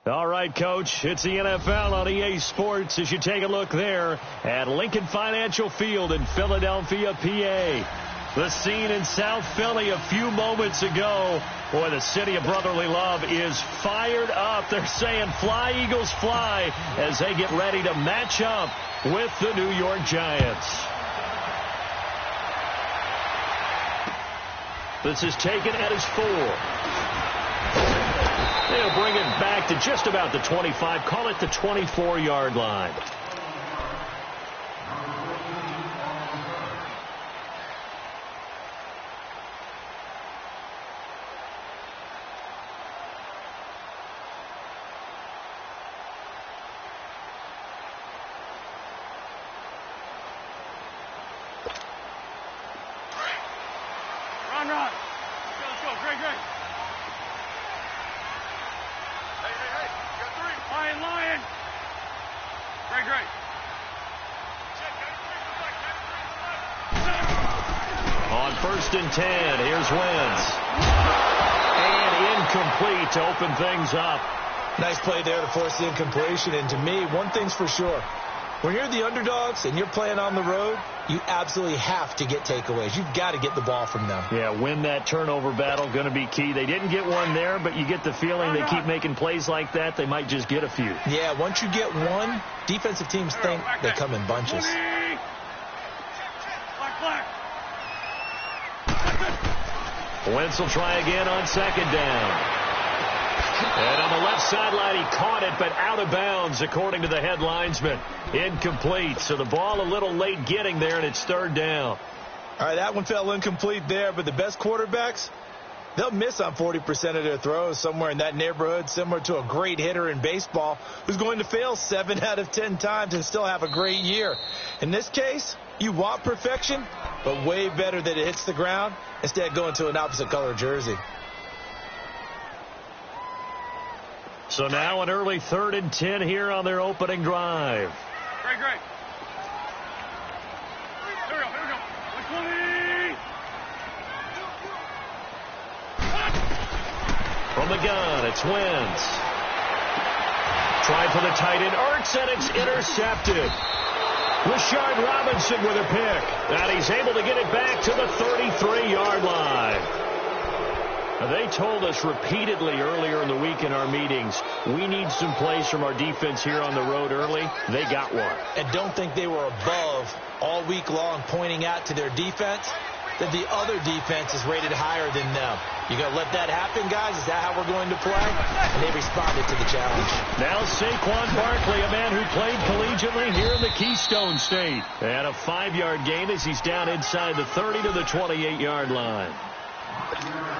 All right, Coach, it's the NFL on EA Sports as you take a look there at Lincoln Financial Field in Philadelphia, PA. The scene in South Philly a few moments ago. Boy, the city of brotherly love is fired up. They're saying fly, Eagles, fly as they get ready to match up with the New York Giants. This is taken at his 4. They'll bring it back to just about the 25. Call it the 24-yard line. Run. Let's go. Great. Hey. Got 3. Lion. Great. On 1st and 10, here's Wentz. And incomplete to open things up. Nice play there to force the incompletion. And to me, one thing's for sure. When you're the underdogs and you're playing on the road, you absolutely have to get takeaways. You've got to get the ball from them. Yeah, win that turnover battle, going to be key. They didn't get one there, but you get the feeling they keep making plays like that, they might just get a few. Yeah, once you get one, defensive teams think they come in bunches. Black. Wentz will try again on 2nd down. And on the left sideline, he caught it, but out of bounds, according to the head linesman. Incomplete. So the ball a little late getting there, and it's 3rd down. All right, that one fell incomplete there, but the best quarterbacks, they'll miss on 40% of their throws, somewhere in that neighborhood, similar to a great hitter in baseball who's going to fail 7 out of 10 times and still have a great year. In this case, you want perfection, but way better that it hits the ground instead of going to an opposite color jersey. So now an early 3rd and 10 here on their opening drive. Great. Here we go. 120. From the gun, it's Wentz. Trying for the tight end, Ertz, and it's intercepted. Rashard Robinson with a pick. And he's able to get it back to the 33-yard line. They told us repeatedly earlier in the week in our meetings, we need some plays from our defense here on the road early. They got one. And don't think they were above all week long pointing out to their defense that the other defense is rated higher than them. You going to let that happen, guys? Is that how we're going to play? And they responded to the challenge. Now Saquon Barkley, a man who played collegiately here in the Keystone State. And a 5-yard gain as he's down inside the 30 to the 28-yard line.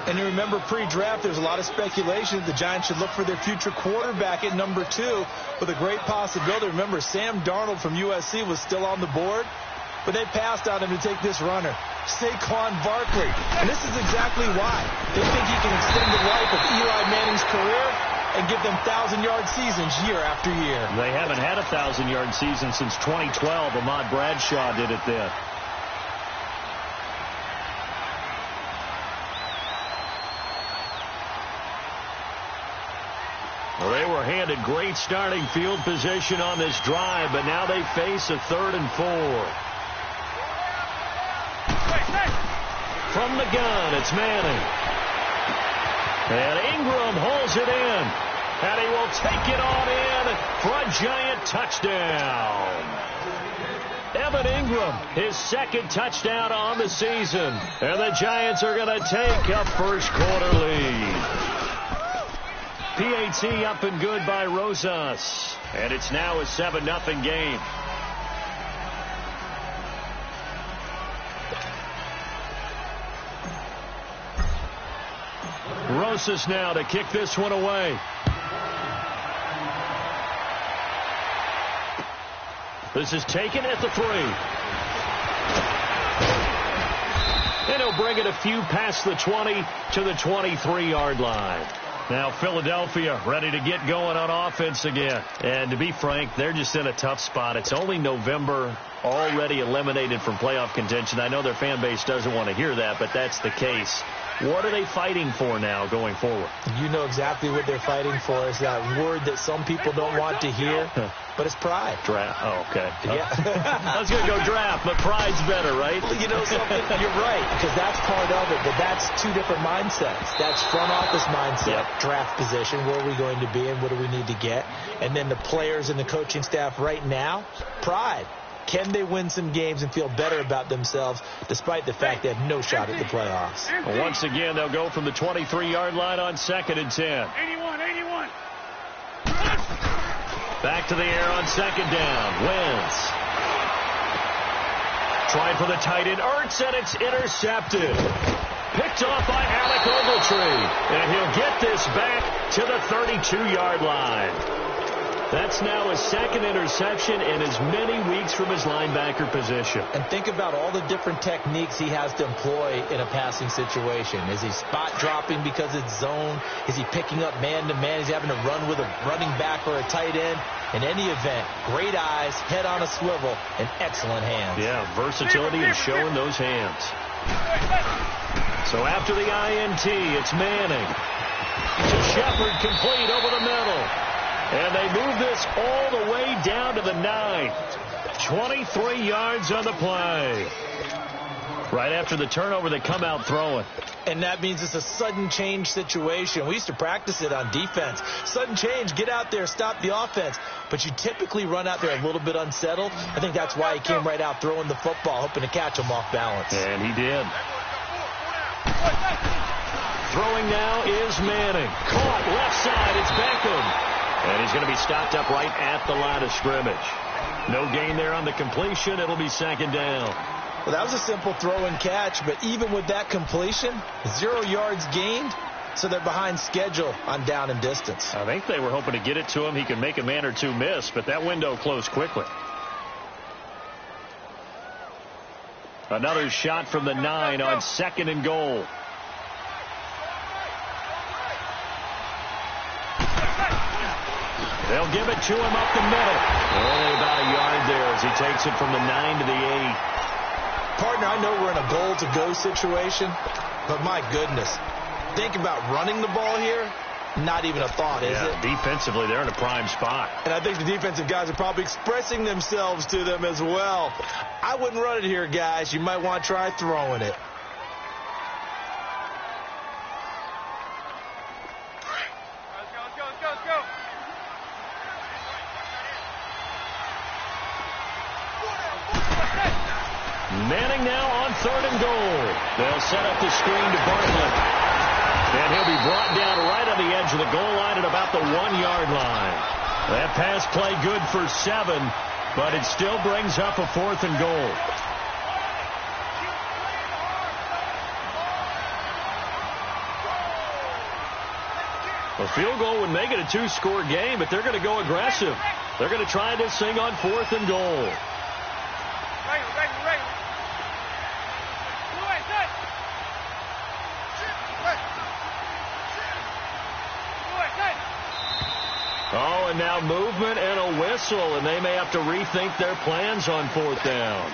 And you remember pre-draft, there's a lot of speculation that the Giants should look for their future quarterback at number 2 with a great possibility. Remember, Sam Darnold from USC was still on the board, but they passed on him to take this runner, Saquon Barkley. And this is exactly why. They think he can extend the life of Eli Manning's career and give them 1,000-yard seasons year after year. They haven't had a 1,000-yard season since 2012. Ahmad Bradshaw did it then. Well, they were handed great starting field position on this drive, but now they face a 3rd and 4. From the gun, it's Manning. And Ingram holds it in. And he will take it on in for a Giant touchdown. Evan Ingram, his 2nd touchdown on the season. And the Giants are going to take a first-quarter lead. PAT up and good by Rosas. And it's now a 7-0 game. Rosas now to kick this one away. This is taken at the 3. And he'll bring it a few past the 20 to the 23-yard line. Now Philadelphia ready to get going on offense again. And to be frank, they're just in a tough spot. It's only November, already eliminated from playoff contention. I know their fan base doesn't want to hear that, but that's the case. What are they fighting for now going forward? You know exactly what they're fighting for. Is that word that some people don't want to hear, but it's pride. Draft. Oh, okay. Yeah. I was going to go draft, but pride's better, right? Well, you know something? You're right, because that's part of it, but that's two different mindsets. That's front office mindset, draft position, where are we going to be and what do we need to get? And then the players and the coaching staff right now, pride. Can they win some games and feel better about themselves despite the fact they have no shot at the playoffs? Well, once again, they'll go from the 23-yard line on 2nd and 10. 81. Back to the air on 2nd down. Wentz. Tried for the tight end. Ertz, and it's intercepted. Picked off by Alec Ogletree. And he'll get this back to the 32-yard line. That's now his 2nd interception in as many weeks from his linebacker position. And think about all the different techniques he has to employ in a passing situation. Is he spot dropping because it's zone? Is he picking up man-to-man? Is he having to run with a running back or a tight end? In any event, great eyes, head on a swivel, and excellent hands. Yeah, versatility and showing those hands. So after the INT, it's Manning. To Shepard, complete over the middle. And they move this all the way down to the 9. 23 yards on the play. Right after the turnover, they come out throwing. And that means it's a sudden change situation. We used to practice it on defense. Sudden change, get out there, stop the offense. But you typically run out there a little bit unsettled. I think that's why he came right out throwing the football, hoping to catch him off balance. And he did. Throwing now is Manning. Caught left side, it's Beckham. And he's going to be stopped up right at the line of scrimmage. No gain there on the completion. It'll be 2nd down. Well, that was a simple throw and catch, but even with that completion, 0 yards gained, so they're behind schedule on down and distance. I think they were hoping to get it to him. He could make a man or two miss, but that window closed quickly. Another shot from the 9 on 2nd and goal. They'll give it to him up the middle. Only about a yard there as he takes it from the 9 to the 8. Partner, I know we're in a goal-to-go situation, but my goodness, think about running the ball here. Not even a thought, is it? Defensively, they're in a prime spot. And I think the defensive guys are probably expressing themselves to them as well. I wouldn't run it here, guys. You might want to try throwing it. Let's go. Manning now on 3rd and goal. They'll set up the screen to Bartlett. And he'll be brought down right on the edge of the goal line at about the 1-yard line. That pass play good for 7, but it still brings up a 4th and goal. A field goal would make it a 2-score game, but they're going to go aggressive. They're going to try this thing on 4th and goal. Oh, and now movement and a whistle, and they may have to rethink their plans on 4th down.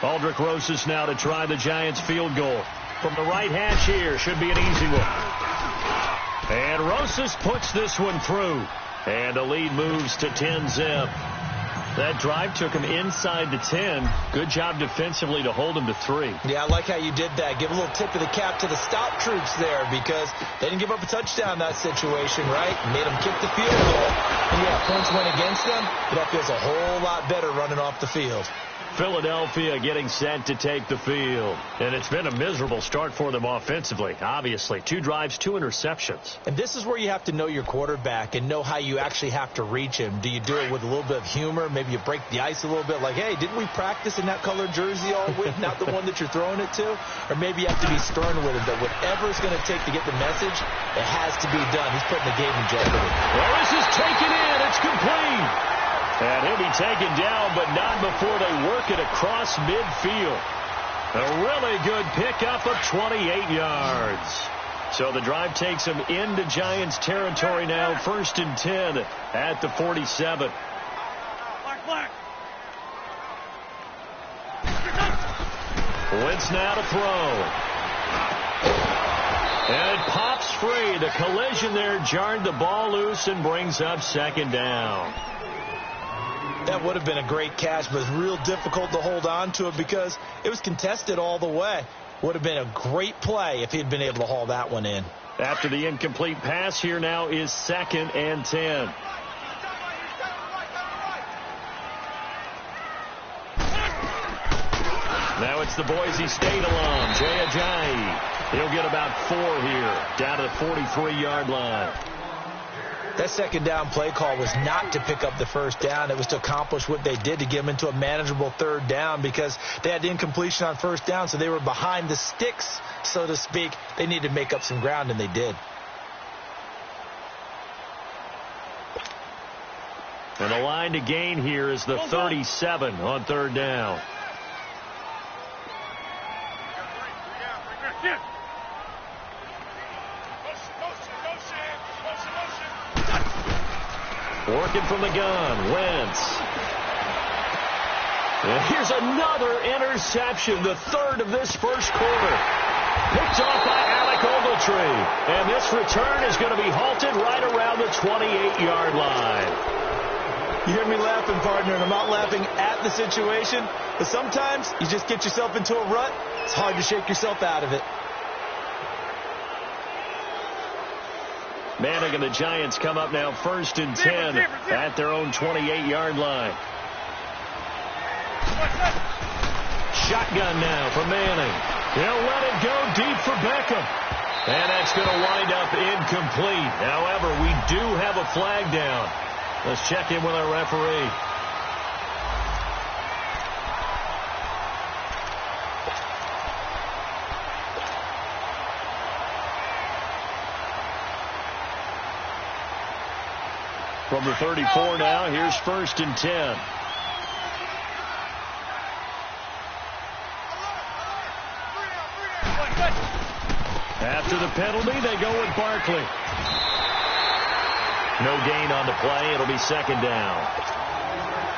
Aldrich Rosas now to try the Giants field goal. From the right hash here, should be an easy one. And Rosas puts this one through. And the lead moves to 10-zip. That drive took him inside the 10. Good job defensively to hold him to 3. Yeah, I like how you did that. Give a little tip of the cap to the stop troops there because they didn't give up a touchdown in that situation, right? Made them kick the field goal. And yeah, points went against them, but that feels a whole lot better running off the field. Philadelphia getting set to take the field. And it's been a miserable start for them offensively, obviously. 2 drives, 2 interceptions. And this is where you have to know your quarterback and know how you actually have to reach him. Do you do it with a little bit of humor? Maybe you break the ice a little bit like, hey, didn't we practice in that colored jersey all week, not the one that you're throwing it to? Or maybe you have to be stern with him that whatever it's going to take to get the message, it has to be done. He's putting the game in jeopardy. Well, this is taken in. It's complete. And he'll be taken down, but not before they work it across midfield. A really good pickup of 28 yards. So the drive takes him into Giants territory now. 1st and 10 at the 47. Black. Wentz now to throw. And it pops free. The collision there jarred the ball loose and brings up second down. That would have been a great catch, but it's real difficult to hold on to it because it was contested all the way. Would have been a great play if he had been able to haul that one in. After the incomplete pass, here now is 2nd and 10. Now it's the Boise State alum, Jay Ajayi. He'll get about 4 here, down to the 43-yard line. That second down play call was not to pick up the first down. It was to accomplish what they did, to get them into a manageable third down, because they had incompletion on first down, so they were behind the sticks, so to speak. They needed to make up some ground, and they did. And the line to gain here is the 37 on third down. Working from the gun, Wentz. And here's another interception, the third of this first quarter. Picked off by Alec Ogletree. And this return is going to be halted right around the 28-yard line. You hear me laughing, partner, and I'm not laughing at the situation, but sometimes you just get yourself into a rut. It's hard to shake yourself out of it. Manning and the Giants come up now 1st and 10 at their own 28-yard line. Shotgun now for Manning. He'll let it go deep for Beckham. And that's going to wind up incomplete. However, we do have a flag down. Let's check in with our referee. From the 34 now, here's 1st and 10. After the penalty, they go with Barkley. No gain on the play. It'll be 2nd down.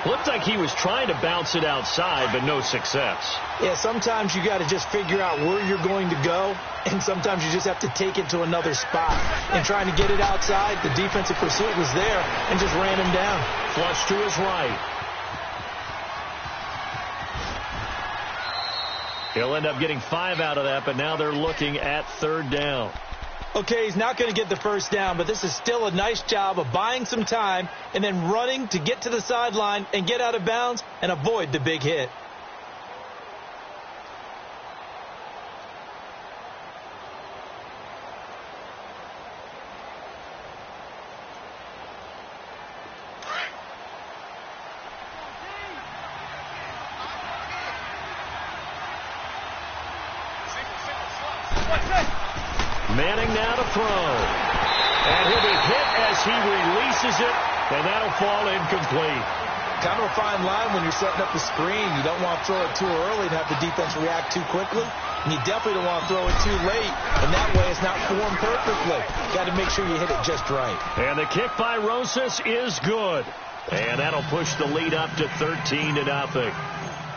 Looked like he was trying to bounce it outside, but no success. Yeah, sometimes you got to just figure out where you're going to go, and sometimes you just have to take it to another spot. And trying to get it outside, the defensive pursuit was there and just ran him down. Flush to his right. He'll end up getting 5 out of that, but now they're looking at 3rd down. Okay, he's not going to get the first down, but this is still a nice job of buying some time and then running to get to the sideline and get out of bounds and avoid the big hit. Manning now to throw. And he'll be hit as he releases it, and that'll fall incomplete. Kind of a fine line when you're setting up a screen. You don't want to throw it too early and have the defense react too quickly. And you definitely don't want to throw it too late, and that way it's not formed perfectly. Got to make sure you hit it just right. And the kick by Rosas is good. And that'll push the lead up to 13-0.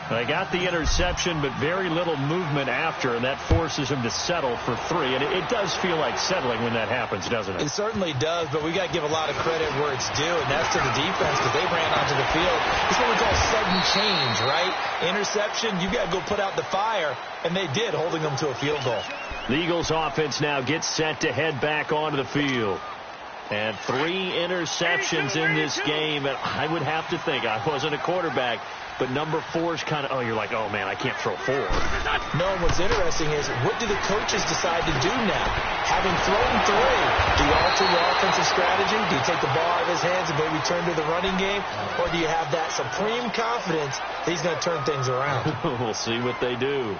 They got the interception, but very little movement after, and that forces him to settle for 3. And it does feel like settling when that happens, doesn't it? It certainly does, but we got to give a lot of credit where it's due, and that's to the defense, because they ran onto the field. It's what we call sudden change, right? Interception, you got to go put out the fire, and they did, holding them to a field goal. The Eagles offense now gets set to head back onto the field. And 3 interceptions in this game, and I would have to think, I wasn't a quarterback, but number 4 is kind of, you're like, oh, man, I can't throw 4. No, and what's interesting is, what do the coaches decide to do now? Having thrown 3, do you alter your offensive strategy? Do you take the ball out of his hands and maybe turn to the running game? Or do you have that supreme confidence that he's going to turn things around? We'll see what they do.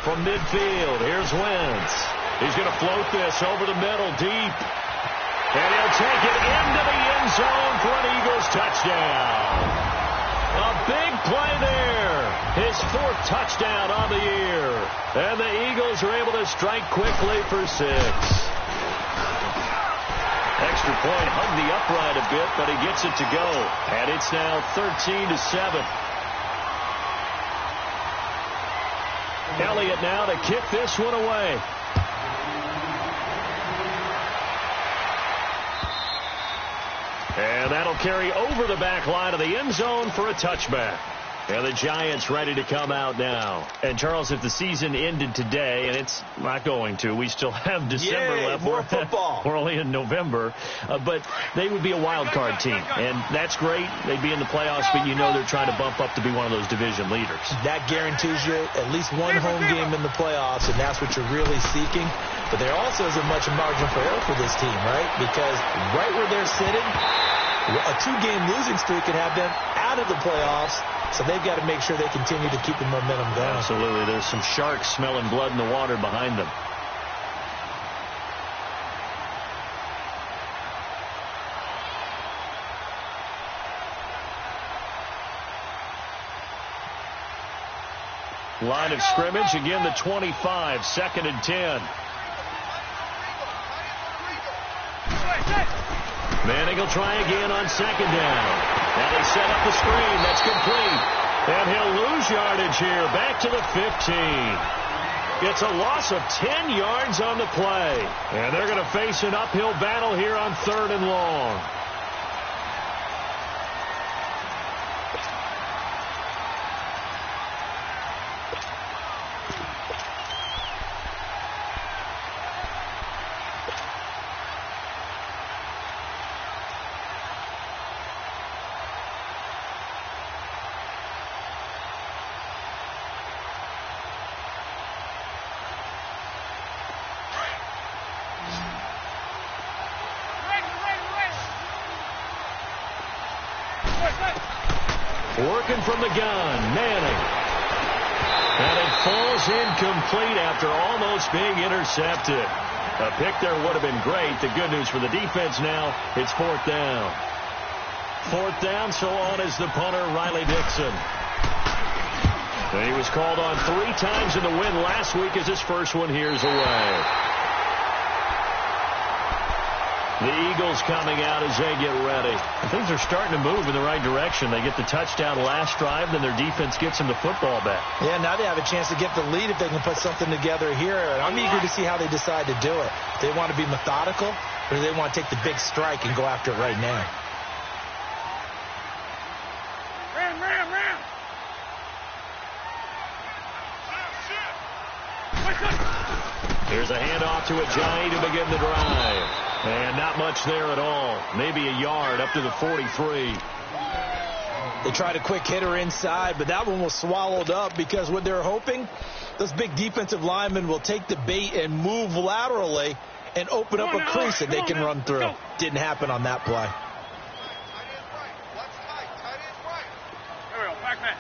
From midfield, here's Wentz. He's going to float this over the middle, deep. And he'll take it into the end zone for an Eagles touchdown. A big play there. His 4th touchdown on the year. And the Eagles are able to strike quickly for 6. Extra point hugged the upright a bit, but he gets it to go. And it's now 13-7. Elliott now to kick this one away. And that'll carry over the back line of the end zone for a touchback. And the Giants ready to come out now. And, Charles, if the season ended today, and it's not going to, we still have December left. More football. We're only in November. But they would be a wild card team. And that's great. They'd be in the playoffs, but you know they're trying to bump up to be one of those division leaders. That guarantees you at least one home game in the playoffs, and that's what you're really seeking. But there also isn't much margin for error for this team, right? Because right where they're sitting, a 2-game losing streak could have them out of the playoffs. So they've got to make sure they continue to keep the momentum going. Absolutely. There's some sharks smelling blood in the water behind them. Line of scrimmage, again the 25, 2nd and 10. Manning will try again on 2nd down. Now they set up the screen. That's complete. And he'll lose yardage here. Back to the 15. It's a loss of 10 yards on the play. And they're going to face an uphill battle here on 3rd and long. Working from the gun, Manning. And it falls incomplete after almost being intercepted. A pick there would have been great. The good news for the defense now, it's 4th down. 4th down, so on is the punter, Riley Dixon. And he was called on 3 times in the win last week as his first one here's away. The Eagles coming out as they get ready. Things are starting to move in the right direction. They get the touchdown last drive, then their defense gets them the football back. Yeah, now they have a chance to get the lead if they can put something together here. And I'm eager to see how they decide to do it. Do they want to be methodical, or do they want to take the big strike and go after it right now? Here's a handoff to Ajayi to begin the drive. And not much there at all. Maybe a yard up to the 43. They tried a quick hitter inside, but that one was swallowed up because what they're hoping, those big defensive linemen will take the bait and move laterally and open up a crease that they can run through. Didn't happen on that play. There we go. Back man.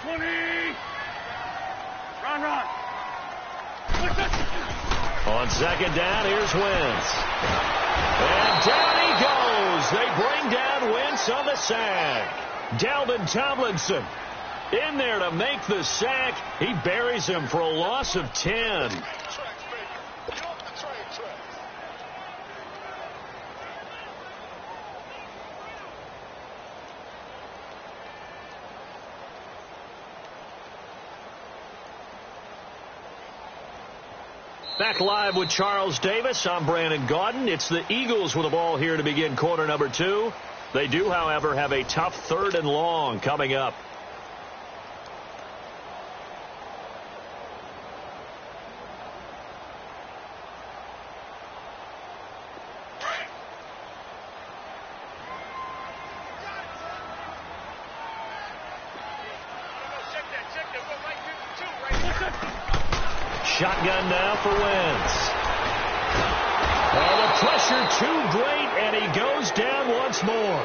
120. Run. On 2nd down, here's Wentz. And down he goes. They bring down Wentz on the sack. Dalvin Tomlinson in there to make the sack. He buries him for a loss of 10. Back live with Charles Davis. I'm Brandon Gaudin. It's the Eagles with the ball here to begin quarter number 2. They do, however, have a tough 3rd and long coming up. Shotgun now for Wentz. Oh, the pressure too great, and he goes down once more.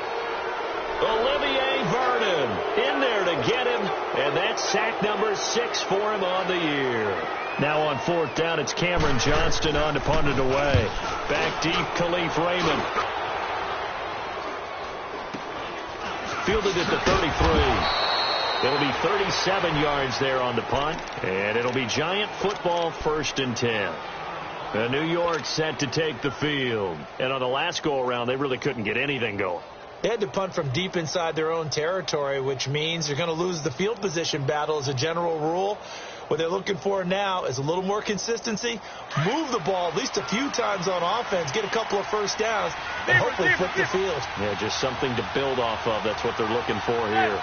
Olivier Vernon in there to get him, and that's sack number 6 for him on the year. Now on fourth down, it's Cameron Johnston on to punt it away. Back deep, Khalif Raymond. Fielded at the 33. It'll be 37 yards there on the punt, and it'll be Giant football 1st and 10. New York set to take the field. And on the last go-around, they really couldn't get anything going. They had to punt from deep inside their own territory, which means you're going to lose the field position battle as a general rule. What they're looking for now is a little more consistency, move the ball at least a few times on offense, get a couple of first downs, and hopefully flip the field. Yeah, just something to build off of. That's what they're looking for here.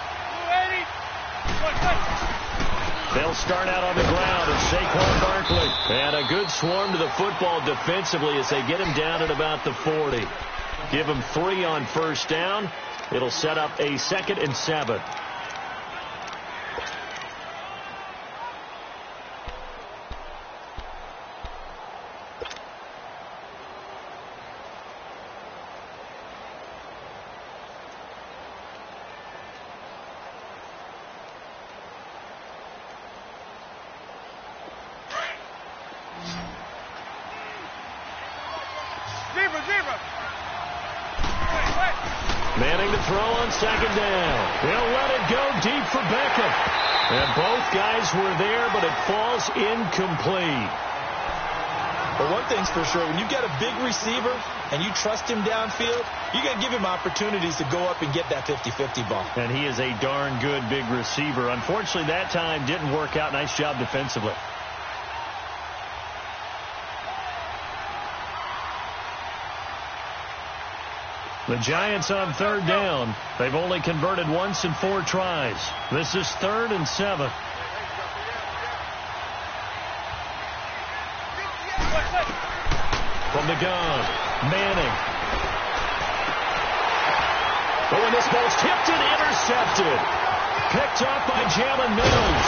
They'll start out on the ground, and Saquon Barkley. And a good swarm to the football defensively as they get him down at about the 40. Give him 3 on first down. It'll set up a 2nd and 7. Manning to throw on 2nd down. He'll let it go deep for Beckham. And both guys were there, but it falls incomplete. But one thing's for sure, when you get a big receiver and you trust him downfield, you got to give him opportunities to go up and get that 50-50 ball. And he is a darn good big receiver. Unfortunately, that time didn't work out. Nice job defensively. The Giants on 3rd down. They've only converted once in 4 tries. This is 3rd and 7. From the gun, Manning. Oh, and this ball's tipped and intercepted. Picked off by Jalen Mills.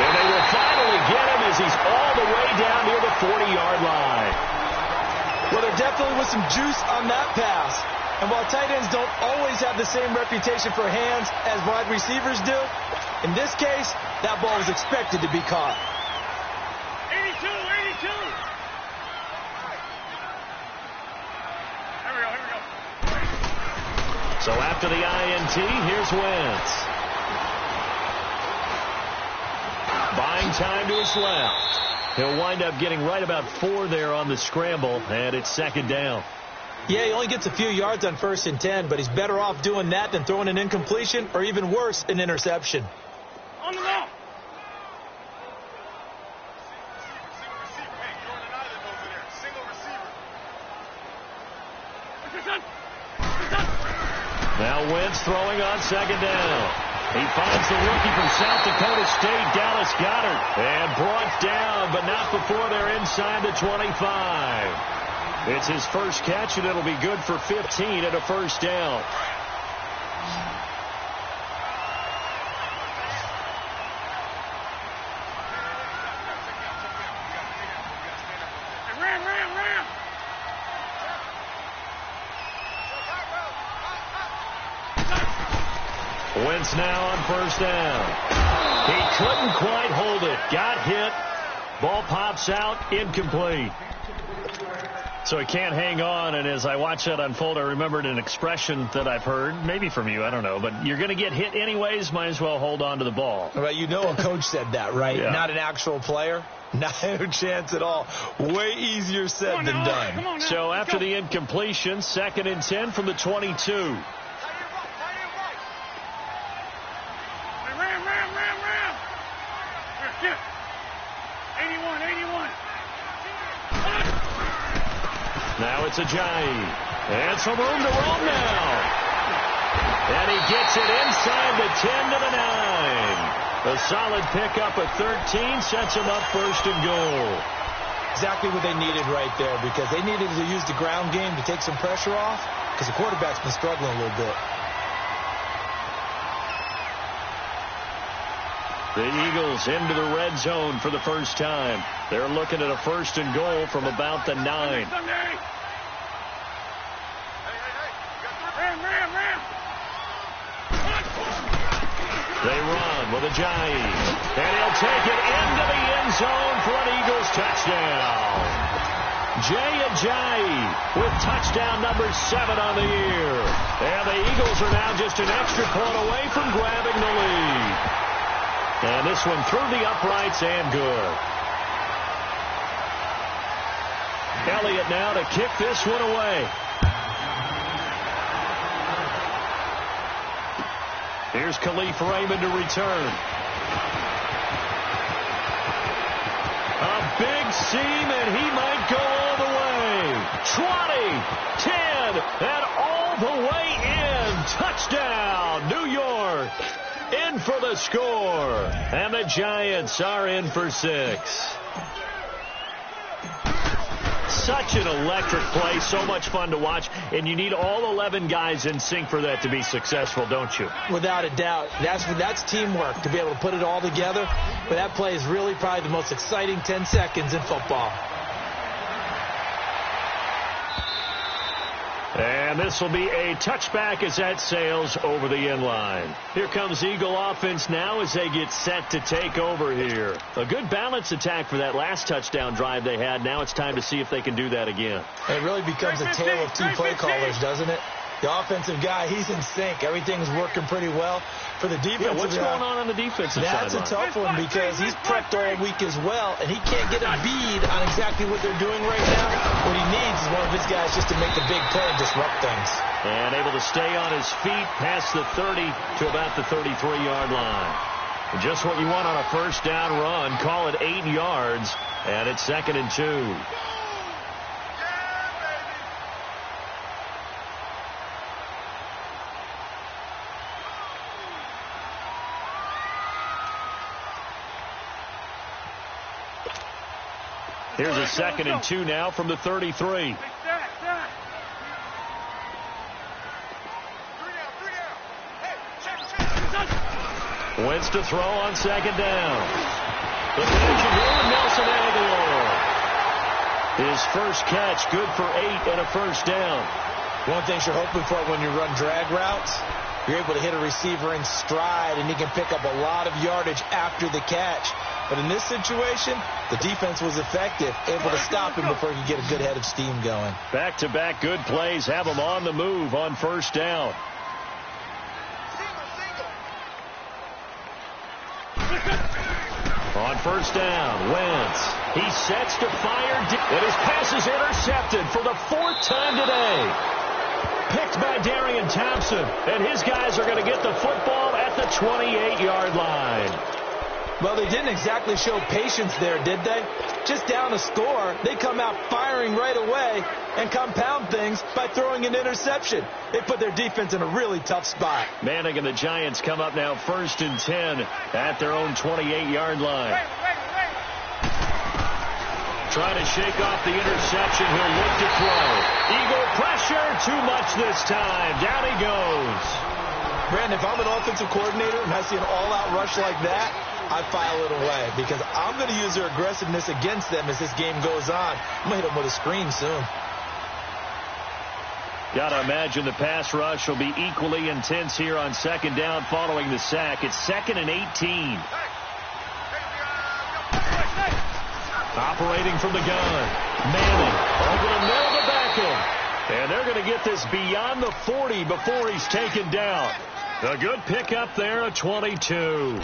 And they will finally get him as he's all the way down near the 40-yard line. Well, there definitely was some juice on that pass. And while tight ends don't always have the same reputation for hands as wide receivers do, in this case, that ball was expected to be caught. 82. Here we go. So after the INT, here's Wentz. Buying time to his left. He'll wind up getting right about 4 there on the scramble, and it's 2nd down. Yeah, he only gets a few yards on 1st and 10, but he's better off doing that than throwing an incompletion or even worse, an interception. On the ball. Now Wentz throwing on 2nd down. He finds the rookie from South Dakota State, Dallas Goedert, and brought down, but not before they're inside the 25. It's his first catch, and it'll be good for 15 at a 1st down. Ram. Wentz now on 1st down. He couldn't quite hold it. Got hit. Ball pops out. Incomplete. So he can't hang on, and as I watch that unfold, I remembered an expression that I've heard, maybe from you, I don't know, but you're going to get hit anyways, might as well hold on to the ball. Well, you know a coach said that, right? Yeah. Not an actual player. Not a chance at all. Way easier said than done. So after the incompletion, 2nd and 10 from the 22. Ram. Here, 81. Now it's Ajayi. And some room to roam now. And he gets it inside the 10 to the 9. A solid pickup at 13 sets him up 1st and goal. Exactly what they needed right there, because they needed to use the ground game to take some pressure off, because the quarterback's been struggling a little bit. The Eagles into the red zone for the first time. They're looking at a 1st and goal from about the 9. Ram. They run with Ajayi. And he'll take it into the end zone for an Eagles touchdown. Ajayi with touchdown number 7 on the year. And the Eagles are now just an extra point away from grabbing the lead. And this one through the uprights and good. Elliott now to kick this one away. Here's Khalif Raymond to return. A big seam, and he might go all the way. 20, 10, and all the way in. Touchdown, New York. In for the score. And the Giants are in for 6. Such an electric play, so much fun to watch, and you need all 11 guys in sync for that to be successful, don't you? Without a doubt. That's teamwork, to be able to put it all together. But that play is really probably the most exciting 10 seconds in football. And this will be a touchback as that sails over the end line. Here comes Eagle offense now as they get set to take over here. A good balanced attack for that last touchdown drive they had. Now it's time to see if they can do that again. It really becomes a tale of two play callers, doesn't it? The offensive guy, he's in sync. Everything's working pretty well. For the defensive guy, what's going on the defensive side? That's a tough one because he's prepped all week as well, and he can't get a bead on exactly what they're doing right now. What he needs is one of his guys just to make the big play and disrupt things. And able to stay on his feet past the 30 to about the 33-yard line. And just what you want on a first down run. Call it 8 yards, and it's 2nd and 2. Here's a 2nd and 2 now from the 33. Wentz to throw on 2nd down. The connection here with Nelson Aguilar. His first catch, good for 8 and a first down. One thing you're hoping for when you run drag routes, you're able to hit a receiver in stride, and he can pick up a lot of yardage after the catch. But in this situation, the defense was effective, able to stop him before he could get a good head of steam going. Back-to-back good plays have him on the move on first down. On first down, Wentz. He sets to fire, and his pass is intercepted for the 4th time today. Picked by Darian Thompson, and his guys are going to get the football at the 28-yard line. Well, they didn't exactly show patience there, did they? Just down a score, they come out firing right away and compound things by throwing an interception. They put their defense in a really tough spot. Manning and the Giants come up now 1st and 10 at their own 28-yard line. Trying to shake off the interception. He'll look to throw. Eagle pressure, too much this time. Down he goes. Brandon, if I'm an offensive coordinator and I see an all-out rush like that, I file it away because I'm going to use their aggressiveness against them as this game goes on. I'm going to hit them with a screen soon. Got to imagine the pass rush will be equally intense here on 2nd down following the sack. It's 2nd and 18. Operating from the gun. Manning over the middle to Beckham. And they're going to get this beyond the 40 before he's taken down. A good pickup there at 22.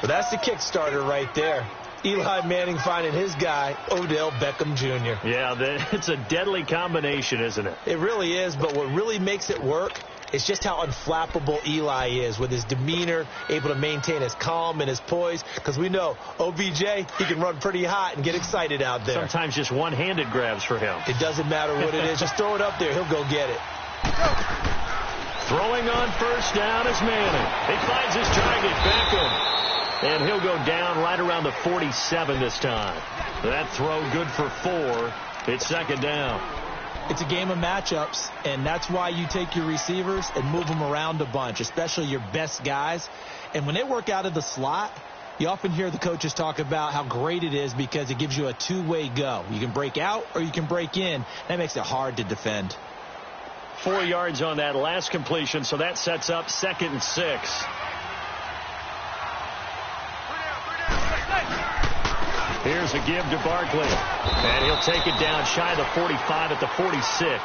Well, that's the Kickstarter right there. Eli Manning finding his guy, Odell Beckham Jr. Yeah, it's a deadly combination, isn't it? It really is, but what really makes it work is just how unflappable Eli is with his demeanor, able to maintain his calm and his poise, because we know OBJ, he can run pretty hot and get excited out there. Sometimes just one-handed grabs for him. It doesn't matter what it is. Just throw it up there. He'll go get it. Throwing on first down is Manning. He finds his target, Beckham. And he'll go down right around the 47 this time. That throw good for 4. It's 2nd down. It's a game of matchups, and that's why you take your receivers and move them around a bunch, especially your best guys. And when they work out of the slot, you often hear the coaches talk about how great it is because it gives you a two-way go. You can break out or you can break in. That makes it hard to defend. 4 yards on that last completion, so that sets up 2nd and 6. Here's a give to Barkley. And he'll take it down shy of the 45 at the 46.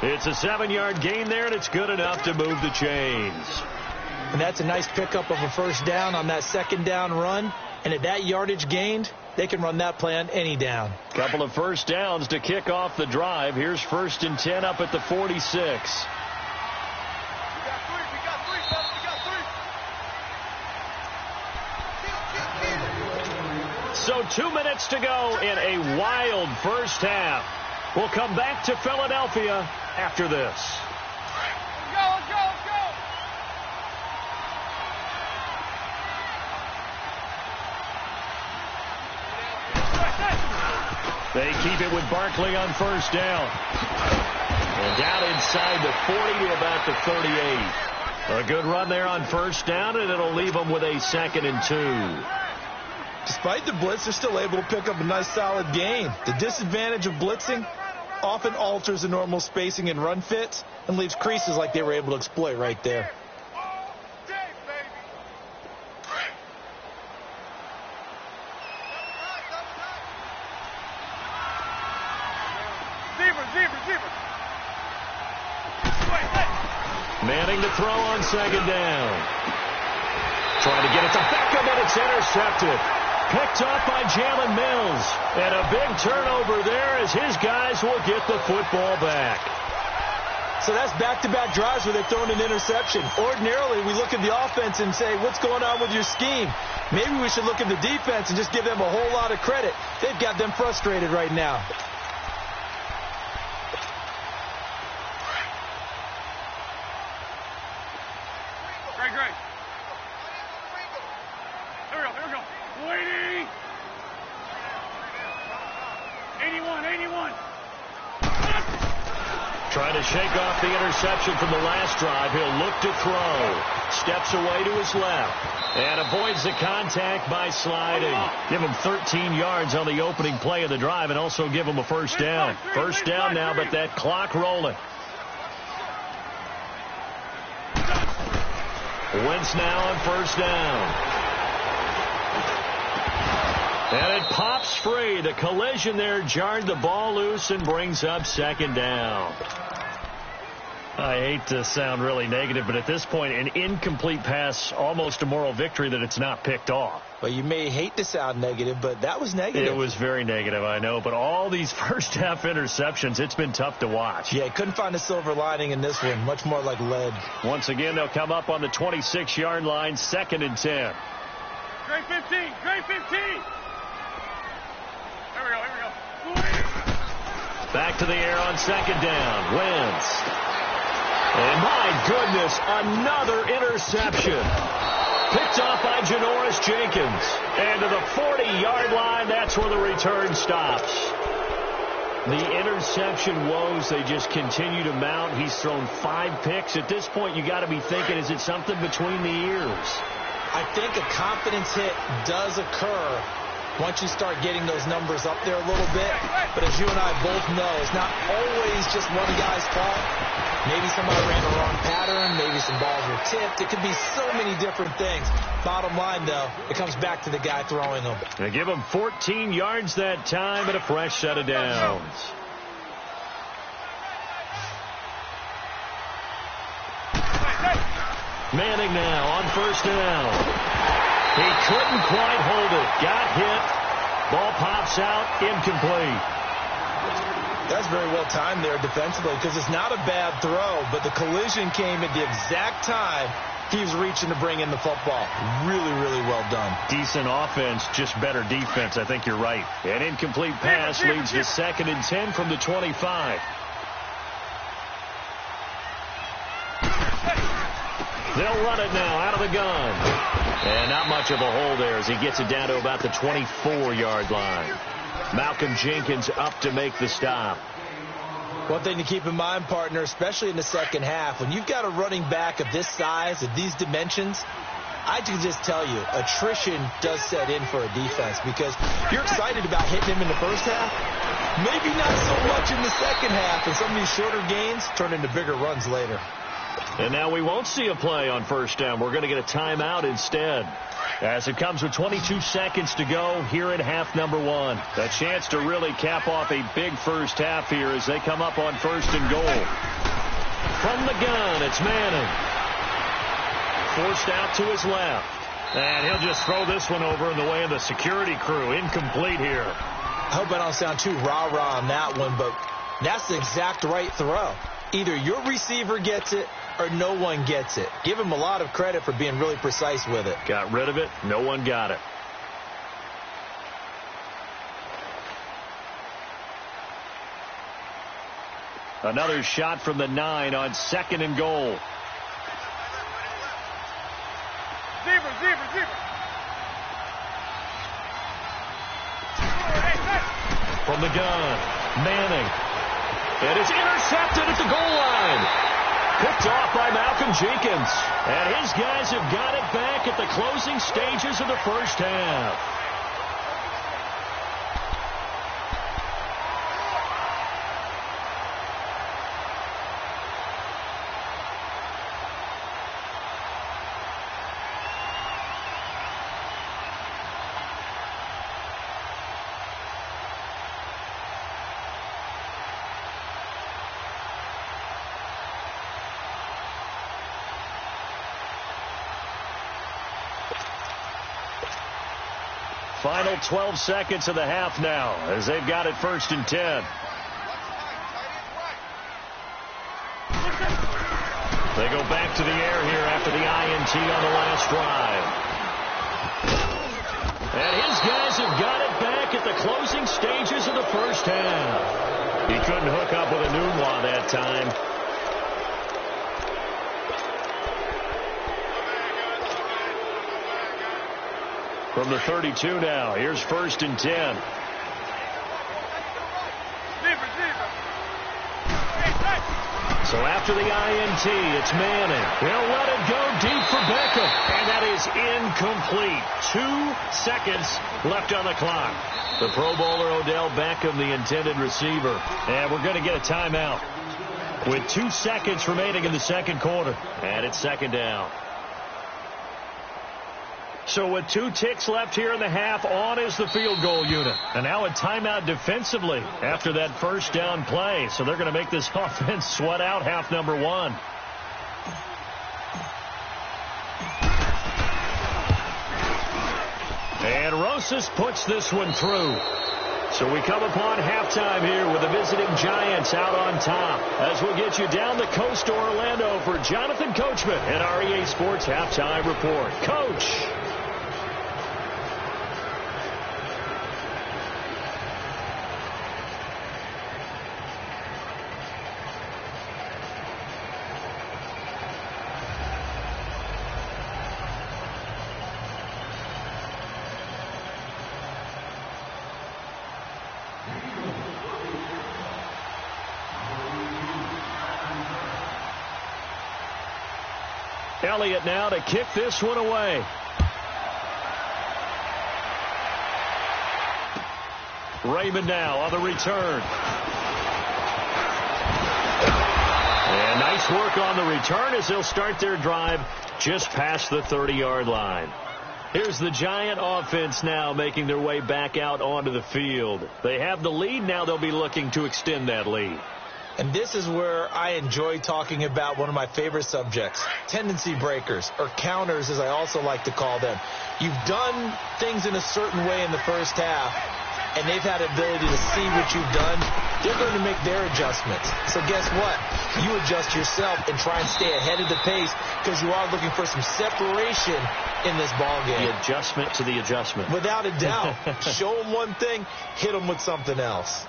It's a 7-yard gain there, and it's good enough to move the chains. And that's a nice pickup of a first down on that second down run. And at that yardage gained, they can run that play on any down. Couple of first downs to kick off the drive. Here's 1st and 10 up at the 46. So 2 minutes to go in a wild first half. We'll come back to Philadelphia after this. Let's go. They keep it with Barkley on first down. And down inside the 40 to about the 38. A good run there on first down, and it'll leave them with a 2nd and 2. Despite the blitz, they're still able to pick up a nice solid gain. The disadvantage of blitzing often alters the normal spacing and run fits and leaves creases like they were able to exploit right there. Manning to throw on 2nd down. Trying to get it to Beckham, and it's intercepted. Picked off by Jalen Mills. And a big turnover there as his guys will get the football back. So that's back-to-back drives where they've thrown an interception. Ordinarily, we look at the offense and say, what's going on with your scheme? Maybe we should look at the defense and just give them a whole lot of credit. They've got them frustrated right now. Great. Here we go. Waiting. 81. Trying to shake off the interception from the last drive. He'll look to throw. Steps away to his left. And avoids the contact by sliding. Give him 13 yards on the opening play of the drive and also give him a first down. First down now, but that clock rolling. Wentz now on first down. And it pops free. The collision there jarred the ball loose and brings up 2nd down. I hate to sound really negative, but at this point, an incomplete pass, almost a moral victory that it's not picked off. Well, you may hate to sound negative, but that was negative. It was very negative, I know. But all these first-half interceptions, it's been tough to watch. Yeah, couldn't find a silver lining in this one. Much more like lead. Once again, they'll come up on the 26-yard line, 2nd and 10. Great 15. Here we go. Back to the air on 2nd down. Wentz. And my goodness, another interception. Picked off by Janoris Jenkins. And to the 40-yard line, that's where the return stops. The interception woes, they just continue to mount. He's thrown 5 picks. At this point, you got to be thinking, is it something between the ears? I think a confidence hit does occur once you start getting those numbers up there a little bit. But as you and I both know, it's not always just one guy's fault. Maybe somebody ran the wrong pattern. Maybe some balls were tipped. It could be so many different things. Bottom line, though, it comes back to the guy throwing them. They give him 14 yards that time and a fresh set of downs. Manning now on first down. He couldn't quite hold it. Got hit. Ball pops out. Incomplete. That's very well timed there defensively because it's not a bad throw, but the collision came at the exact time he was reaching to bring in the football. Really, really well done. Decent offense, just better defense. I think you're right. An incomplete pass leads to 2nd and 10 from the 25. They'll run it now out of the gun. And not much of a hole there as he gets it down to about the 24-yard line. Malcolm Jenkins up to make the stop. One thing to keep in mind, partner, especially in the second half, when you've got a running back of this size, of these dimensions, I can just tell you, attrition does set in for a defense because you're excited about hitting him in the first half. Maybe not so much in the second half, and some of these shorter gains turn into bigger runs later. And now we won't see a play on first down. We're going to get a timeout instead. As it comes with 22 seconds to go here in half number one. A chance to really cap off a big first half here as they come up on first and goal. From the gun, it's Manning. Forced out to his left. And he'll just throw this one over in the way of the security crew. Incomplete here. I hope I don't sound too rah-rah on that one, but that's the exact right throw. Either your receiver gets it or no one gets it. Give him a lot of credit for being really precise with it. Got rid of it. No one got it. Another shot from the 9 on second and goal. Zebra. From the gun, Manning. And it's intercepted at the goal line. Picked off by Malcolm Jenkins. And his guys have got it back at the closing stages of the first half. Final 12 seconds of the half now as they've got it first and 10. They go back to the air here after the INT on the last drive. And his guys have got it back at the closing stages of the first half. He couldn't hook up with a Nunwa that time. From the 32 now, here's first and 10. So after the INT, it's Manning. He'll let it go deep for Beckham. And that is incomplete. 2 seconds left on the clock. The Pro Bowler Odell Beckham, the intended receiver. And we're going to get a timeout with 2 seconds remaining in the second quarter. And it's second down. So with 2 ticks left here in the half, on is the field goal unit. And now a timeout defensively after that first down play. So they're going to make this offense sweat out half number one. And Rosas puts this one through. So we come upon halftime here with the visiting Giants out on top. As we'll get you down the coast to Orlando for Jonathan Coachman and our EA Sports Halftime Report. Coach. Elliott now to kick this one away. Raymond now on the return. And nice work on the return as they'll start their drive just past the 30-yard line. Here's the Giant offense now making their way back out onto the field. They have the lead. Now they'll be looking to extend that lead. And this is where I enjoy talking about one of my favorite subjects, tendency breakers, or counters as I also like to call them. You've done things in a certain way in the first half, and they've had the ability to see what you've done. They're going to make their adjustments. So guess what? You adjust yourself and try and stay ahead of the pace because you are looking for some separation in this ball game. The adjustment to the adjustment. Without a doubt. Show them one thing, hit them with something else.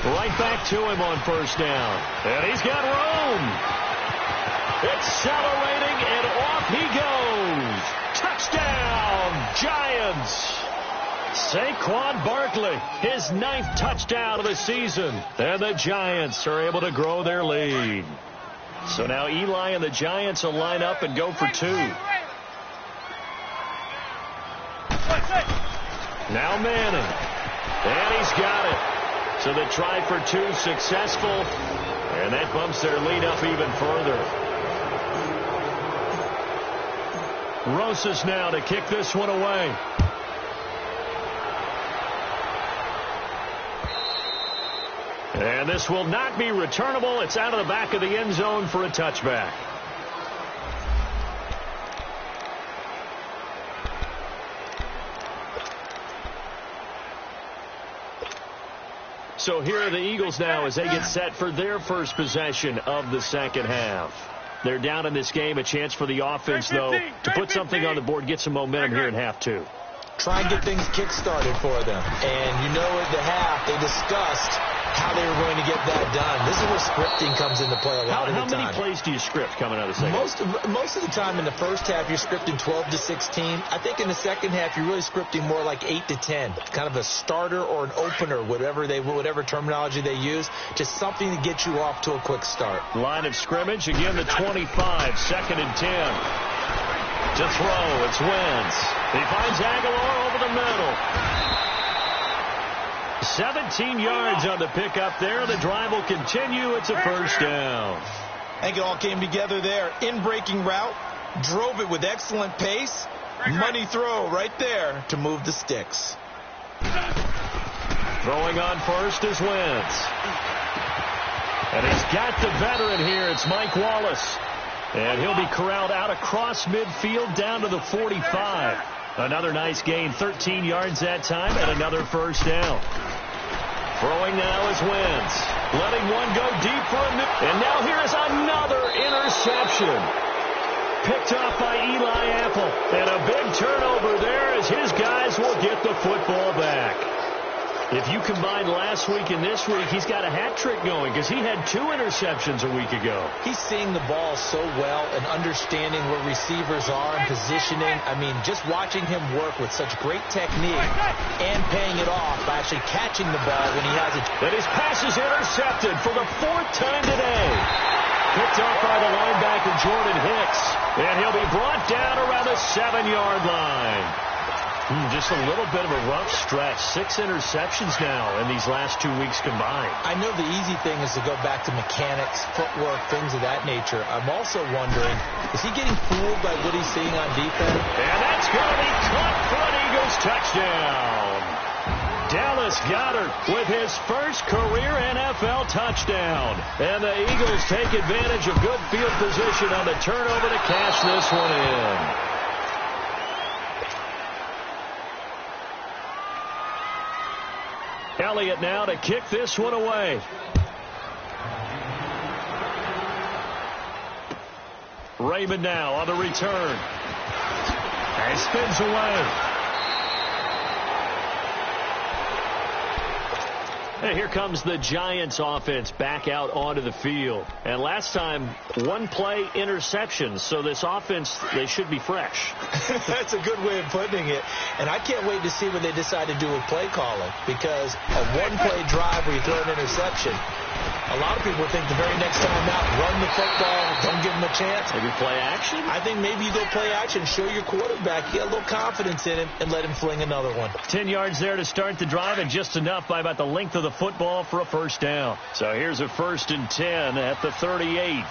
Right back to him on first down. And he's got room. Accelerating, and off he goes. Touchdown, Giants. Saquon Barkley, his 9th touchdown of the season. And the Giants are able to grow their lead. So now Eli and the Giants will line up and go for 2. Now Manning. And he's got it. So the try for two successful, and that bumps their lead up even further. Rosas now to kick this one away. And this will not be returnable. It's out of the back of the end zone for a touchback. So here are the Eagles now as they get set for their first possession of the second half. They're down in this game. A chance for the offense, though, to put something on the board, get some momentum here in half two. Try and get things kick-started for them. And you know at the half they discussed how they were going to get that done. This is where scripting comes into play a lot of the time. How many plays do you script coming out of the second half? Most of the time in the first half, you're scripting 12 to 16. I think in the second half, you're really scripting more like 8 to 10. Kind of a starter or an opener, whatever terminology they use. Just something to get you off to a quick start. Line of scrimmage, again the 25, second and 10. To throw, it's Wentz. He finds Aguilar over the middle. 17 yards on the pickup there. The drive will continue. It's a first down. I think it all came together there. In-breaking route. Drove it with excellent pace. Money throw right there to move the sticks. Throwing on first is Wentz. And he's got the veteran here. It's Mike Wallace. And he'll be corralled out across midfield down to the 45. Another nice gain, 13 yards that time, and another first down. Throwing now is Wentz. Letting one go deep for a minute. And now here is another interception. Picked off by Eli Apple. And a big turnover there as his guys will get the football back. If you combine last week and this week, he's got a hat trick going because he had 2 interceptions a week ago. He's seeing the ball so well and understanding where receivers are and positioning. I mean, just watching him work with such great technique and paying it off by actually catching the ball when he has it. And his pass is intercepted for the 4th time today. Picked off by the linebacker Jordan Hicks. And he'll be brought down around the 7-yard line. Just a little bit of a rough stretch. 6 interceptions now in these last 2 weeks combined. I know the easy thing is to go back to mechanics, footwork, things of that nature. I'm also wondering, is he getting fooled by what he's seeing on defense? And that's going to be caught for an Eagles touchdown. Dallas Goedert with his first career NFL touchdown. And the Eagles take advantage of good field position on the turnover to cash this one in. Elliott now to kick this one away. Raymond now on the return. And spins away. And here comes the Giants offense back out onto the field. And last time, 1 play interception. So this offense, they should be fresh. That's a good way of putting it. And I can't wait to see what they decide to do with play calling. Because a 1-play drive where you throw an interception, a lot of people think the very next time out, run the football, don't give them a chance. Maybe play action? I think maybe you go play action, show your quarterback, get a little confidence in him, and let him fling another one. 10 yards there to start the drive, and just enough by about the length of the football for a first down. So here's a 1st and 10 at the 38. Hey,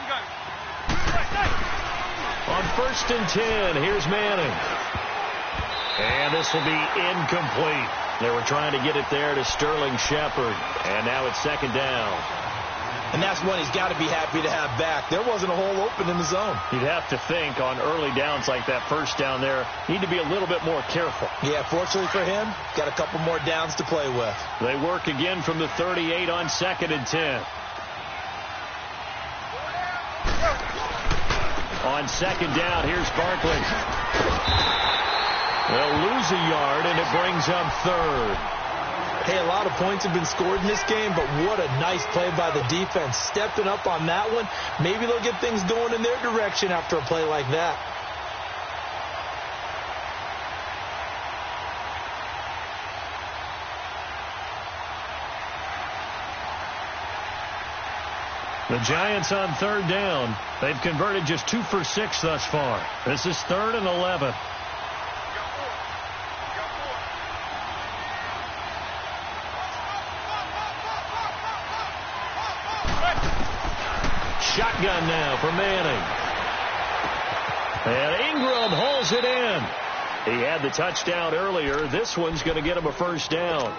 gun. On 1st and 10, here's Manning. And this will be incomplete. They were trying to get it there to Sterling Shepard. And now it's 2nd down. And that's one he's got to be happy to have back. There wasn't a hole open in the zone. You'd have to think on early downs like that first down there, need to be a little bit more careful. Yeah, fortunately for him, got a couple more downs to play with. They work again from the 38 on 2nd and 10. On 2nd down, here's Barkley. They'll lose a yard, and it brings up 3rd. Hey, a lot of points have been scored in this game, but what a nice play by the defense. Stepping up on that one, maybe they'll get things going in their direction after a play like that. The Giants on 3rd down. They've converted just 2 for 6 thus far. This is 3rd and 11. shotgun now for Manning. And Ingram hauls it in. He had the touchdown earlier. This one's going to get him a first down.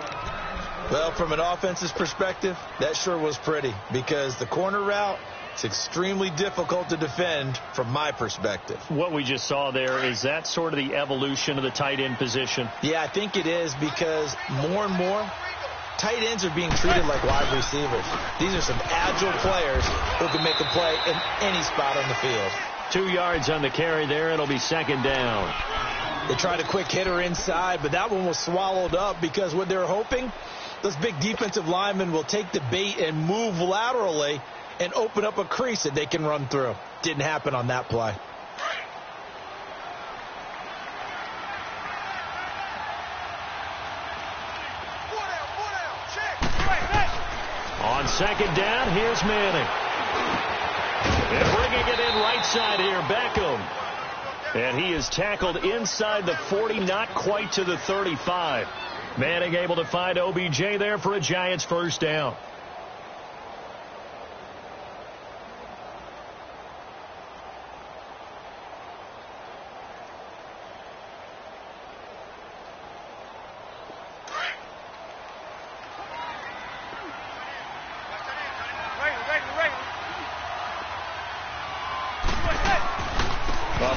Well, from an offense's perspective, that sure was pretty because the corner route, it's extremely difficult to defend from my perspective. What we just saw there, is that sort of the evolution of the tight end position? Yeah, I think it is because more and more, tight ends are being treated like wide receivers. These are some agile players who can make a play in any spot on the field. 2 yards on the carry there. It'll be second down. They tried a quick hitter inside, but that one was swallowed up because what they're hoping, those big defensive linemen will take the bait and move laterally and open up a crease that they can run through. Didn't happen on that play. On second down, here's Manning. And bringing it in right side here, Beckham. And he is tackled inside the 40, not quite to the 35. Manning able to find OBJ there for a Giants first down.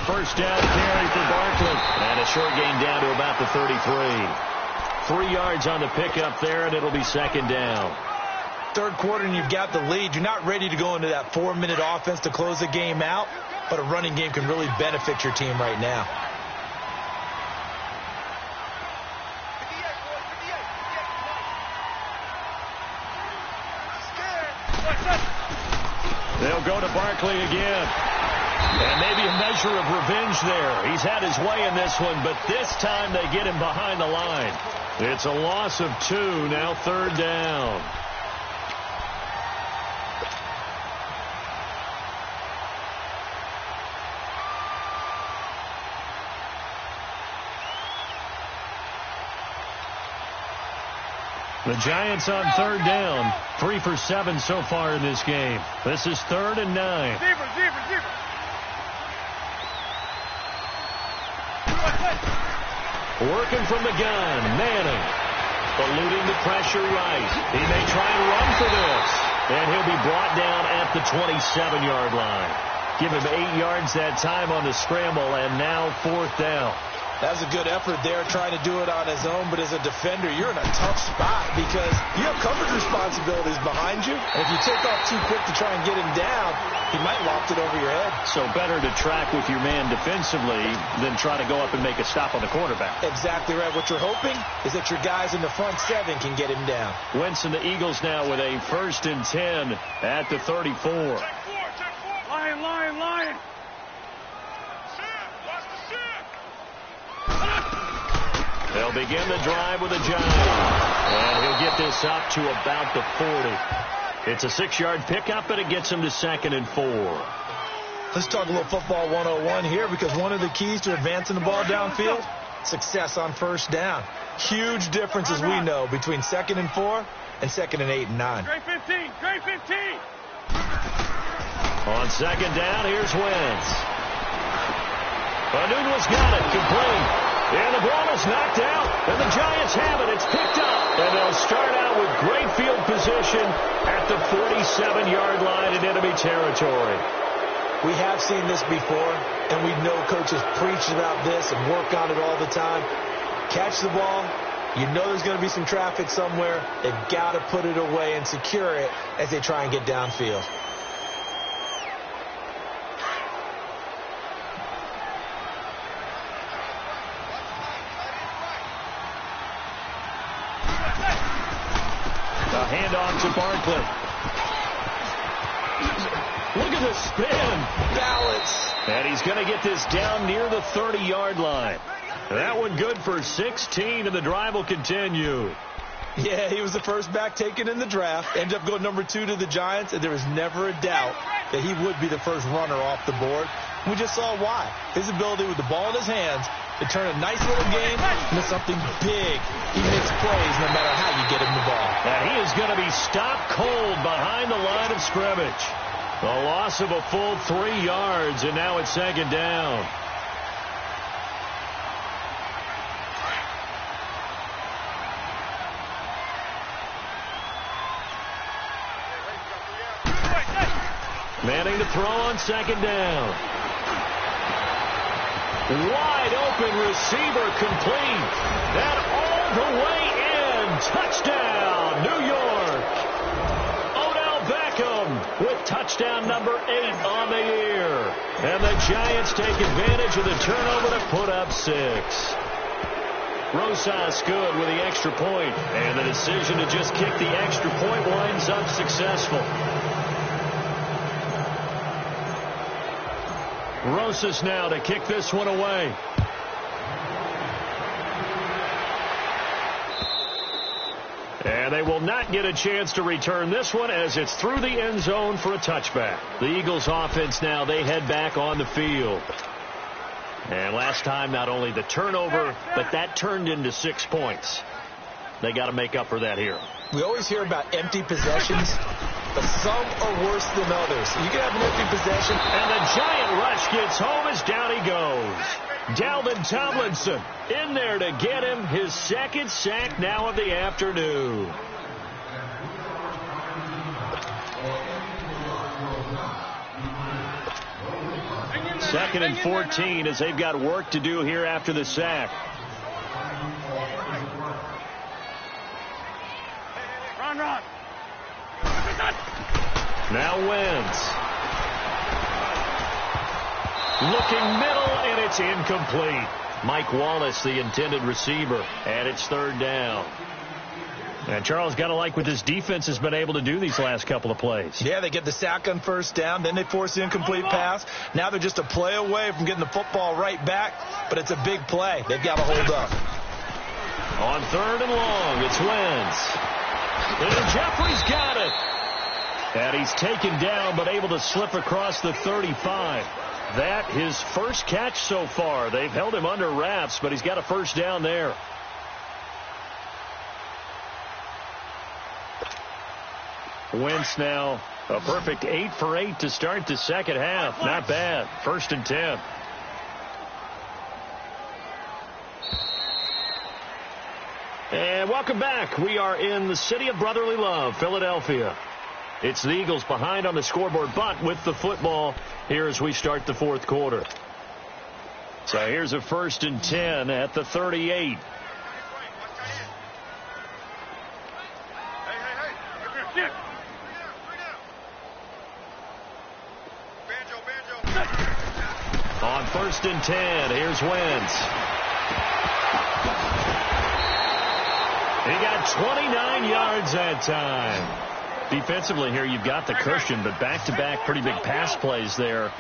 First down carry for Barkley. And a short gain down to about the 33. 3 yards on the pickup there, and it'll be second down. Third quarter, and you've got the lead. You're not ready to go into that 4-minute offense to close the game out, but a running game can really benefit your team right now. They'll go to Barkley again. And maybe a measure of revenge there. He's had his way in this one, but this time they get him behind the line. It's a loss of 2, now third down. The Giants on third down, 3 for 7 so far in this game. This is 3rd and 9. Zebra. Working from the gun, Manning. Eluding the pressure right. He may try and run for this. And he'll be brought down at the 27-yard line. Give him 8 yards that time on the scramble, and now 4th down. That was a good effort there, trying to do it on his own. But as a defender, you're in a tough spot because you have coverage responsibilities behind you. And if you take off too quick to try and get him down, he might loft it over your head. So better to track with your man defensively than try to go up and make a stop on the quarterback. Exactly right. What you're hoping is that your guys in the front 7 can get him down. Wentz and the Eagles now with a 1st and 10 at the 34. Lion. They'll begin the drive with a Giant. And he'll get this up to about the 40. It's a 6-yard pickup, and it gets him to 2nd and 4. Let's talk a little football 101 here because one of the keys to advancing the ball downfield, success on first down. Huge difference, as we know, between 2nd and 4 and 2nd and 8 and 9. Great 15. On second down, here's Wentz. Nunez got it, complete. And the ball is knocked out, and the Giants have it. It's picked up, and they'll start out with great field position at the 47-yard line in enemy territory. We have seen this before, and we know coaches preach about this and work on it all the time. Catch the ball. You know there's going to be some traffic somewhere. They've got to put it away and secure it as they try and get downfield. Handoff to Barkley. Look at the spin. Balance. And he's going to get this down near the 30-yard line. That one good for 16, and the drive will continue. Yeah, he was the first back taken in the draft. Ended up going number 2 to the Giants, and there was never a doubt that he would be the first runner off the board. We just saw why. His ability with the ball in his hands to turn a nice little game into something big. He makes plays no matter how you get him the ball. And he is going to be stopped cold behind the line of scrimmage. A loss of a full 3 yards, and now it's second down. Manning to throw on second down. Wide open receiver complete. And all the way in. Touchdown, New York. Odell Beckham with touchdown number 8 on the year. And the Giants take advantage of the turnover to put up 6. Rosas good with the extra point. And the decision to just kick the extra point winds up successful. Rosas now to kick this one away. And they will not get a chance to return this one as it's through the end zone for a touchback. The Eagles offense now, they head back on the field. And last time, not only the turnover, but that turned into 6 points. They got to make up for that here. We always hear about empty possessions, but some are worse than others. You can have an empty possession. And the giant rush gets home as down he goes. Dalvin Tomlinson in there to get him his second sack now of the afternoon. Second and 14 as they've got work to do here after the sack. Run. Now Wentz. Looking middle, and it's incomplete. Mike Wallace, the intended receiver, and it's third down. And Charles, got to like what this defense has been able to do these last couple of plays. Yeah, they get the sack on first down, then they force the incomplete pass. Now they're just a play away from getting the football right back, but it's a big play. They've got to hold up. On third and long, it's Wentz. And Jeffrey's got it. And he's taken down, but able to slip across the 35. That his first catch so far. They've held him under wraps, but he's got a first down there. Wentz now a perfect 8 for 8 to start the second half. Not bad. First and 10. And welcome back. We are in the city of brotherly love, Philadelphia. It's the Eagles behind on the scoreboard, but with the football here as we start the fourth quarter. So here's a first and 10 at the 38. On first and 10, here's Wentz. He got 29 yards that time. Defensively here, you've got the cushion, but back-to-back pretty big pass plays there.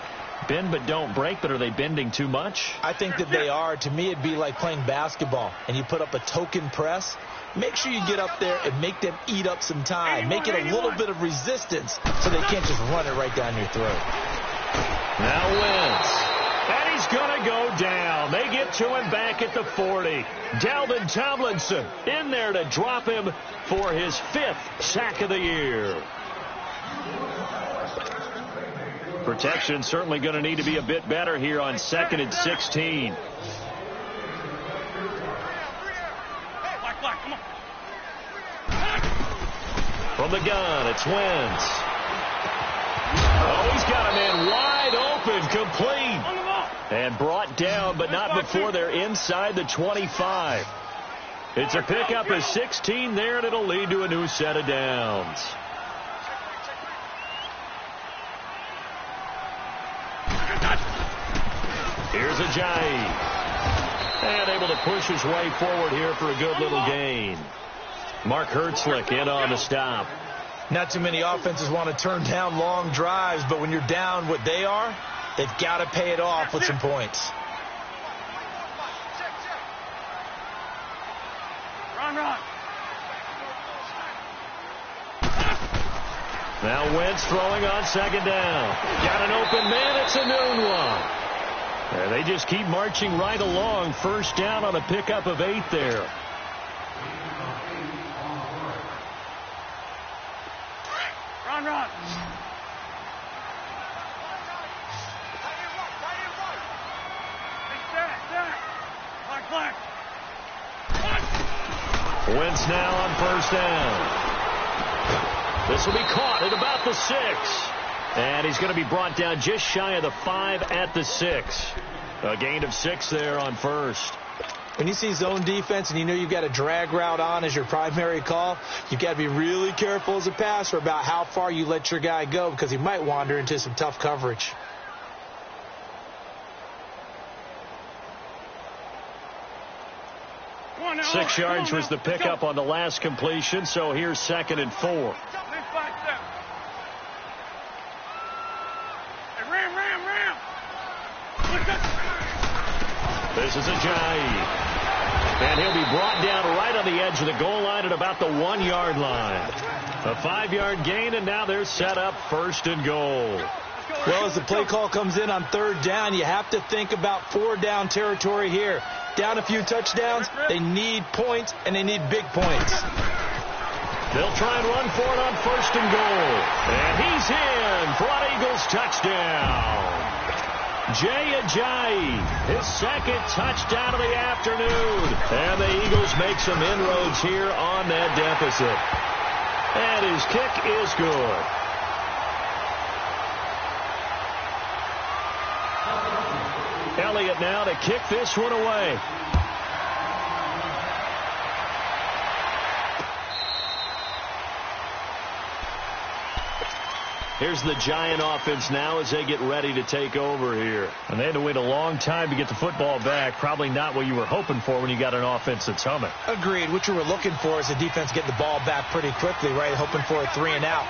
Bend but don't break, but are they bending too much? I think that they are. To me, it'd be like playing basketball, and you put up a token press. Make sure you get up there and make them eat up some time. Make it a little bit of resistance so they can't just run it right down your throat. Now Wentz. And he's going to go down. They get to him back at the 40. Dalvin Tomlinson in there to drop him for his 5th sack of the year. Protection certainly going to need to be a bit better here on 2nd and 16. From the gun, it's Wentz. Oh, he's got a man wide open, complete. And brought down, but not before they're inside the 25. It's a pickup of 16 there, and it'll lead to a new set of downs. Here's Ajayi. And able to push his way forward here for a good little gain. Mark Hertzlick in on the stop. Not too many offenses want to turn down long drives, but when you're down what they are, they've got to pay it off with some points. Run. Now Wentz throwing on second down. Got an open man. It's a noon one. And they just keep marching right along. First down on a pickup of 8 there. Run. Wentz now on first down. This will be caught at about the 6. And he's going to be brought down just shy of the 5 at the 6. A gain of 6 there on first. When you see zone defense and you know you've got a drag route on as your primary call, you've got to be really careful as a passer about how far you let your guy go because he might wander into some tough coverage. Now, 6 yards was the pickup on the last completion, so here's 2nd and 4. Hey, ram. This is Ajayi. And he'll be brought down right on the edge of the goal line at about the 1-yard line. A 5-yard gain, and now they're set up 1st and goal. Well, as the play call comes in on 3rd down, you have to think about 4-down territory here. Down a few touchdowns, they need points, and they need big points. They'll try and run for it on 1st and goal. And he's in for an Eagles touchdown. Jay Ajayi, his 2nd touchdown of the afternoon. And the Eagles make some inroads here on that deficit. And his kick is good. Elliott now to kick this one away. Here's the Giant offense now as they get ready to take over here. And they had to wait a long time to get the football back. Probably not what you were hoping for when you got an offense that's humming. Agreed. What you were looking for is the defense getting the ball back pretty quickly, right? Hoping for a 3 and out.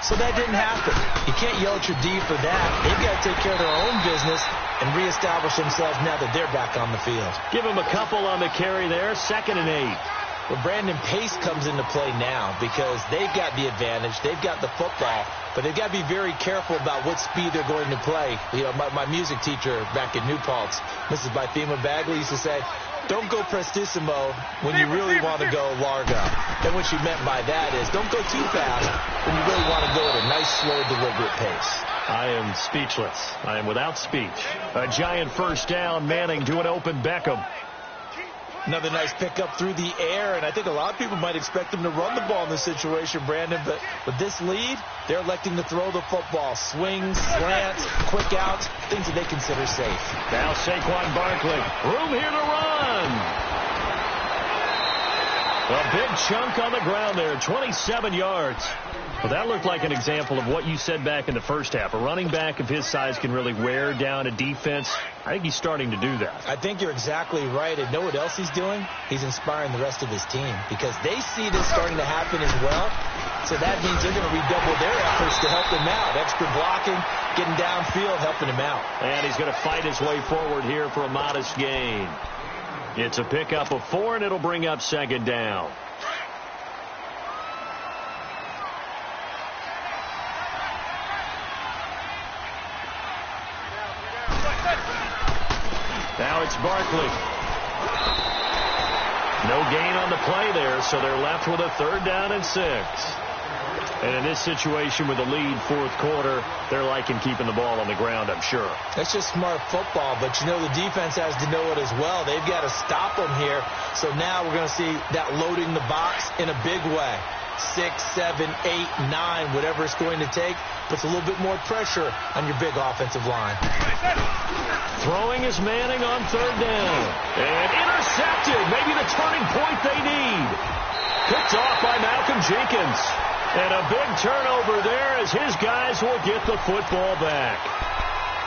So that didn't happen. You can't yell at your D for that. They've got to take care of their own business and reestablish themselves now that they're back on the field. Give them a couple on the carry there. 2nd and 8. Well, Brandon, pace comes into play now because they've got the advantage. They've got the football, but they've got to be very careful about what speed they're going to play. You know, my music teacher back at New Paltz, Mrs. Bythema Bagley, used to say, don't go prestissimo when you really want to go largo. And what she meant by that is don't go too fast when you really want to go at a nice, slow, deliberate pace. I am speechless. I am without speech. A Giant 1st down. Manning to an open Beckham. Another nice pickup through the air, and I think a lot of people might expect them to run the ball in this situation, Brandon, but with this lead, they're electing to throw the football. Swings, slants, quick outs, things that they consider safe. Now Saquon Barkley. Room here to run. A big chunk on the ground there, 27 yards. Well, that looked like an example of what you said back in the first half. A running back of his size can really wear down a defense. I think he's starting to do that. I think you're exactly right. And know what else he's doing? He's inspiring the rest of his team because they see this starting to happen as well. So that means they're going to redouble their efforts to help him out. Extra blocking, getting downfield, helping him out. And he's going to fight his way forward here for a modest gain. It's a pickup of 4, and it'll bring up 2nd down. Now it's Barkley. No gain on the play there, so they're left with a 3rd down and 6. And in this situation with the lead 4th quarter, they're liking keeping the ball on the ground, I'm sure. That's just smart football, but you know the defense has to know it as well. They've got to stop them here. So now we're going to see that loading the box in a big way. 6, 7, 8, 9, whatever it's going to take, puts a little bit more pressure on your big offensive line. Throwing is Manning on 3rd down. And intercepted. Maybe the turning point they need. Picked off by Malcolm Jenkins. And a big turnover there as his guys will get the football back.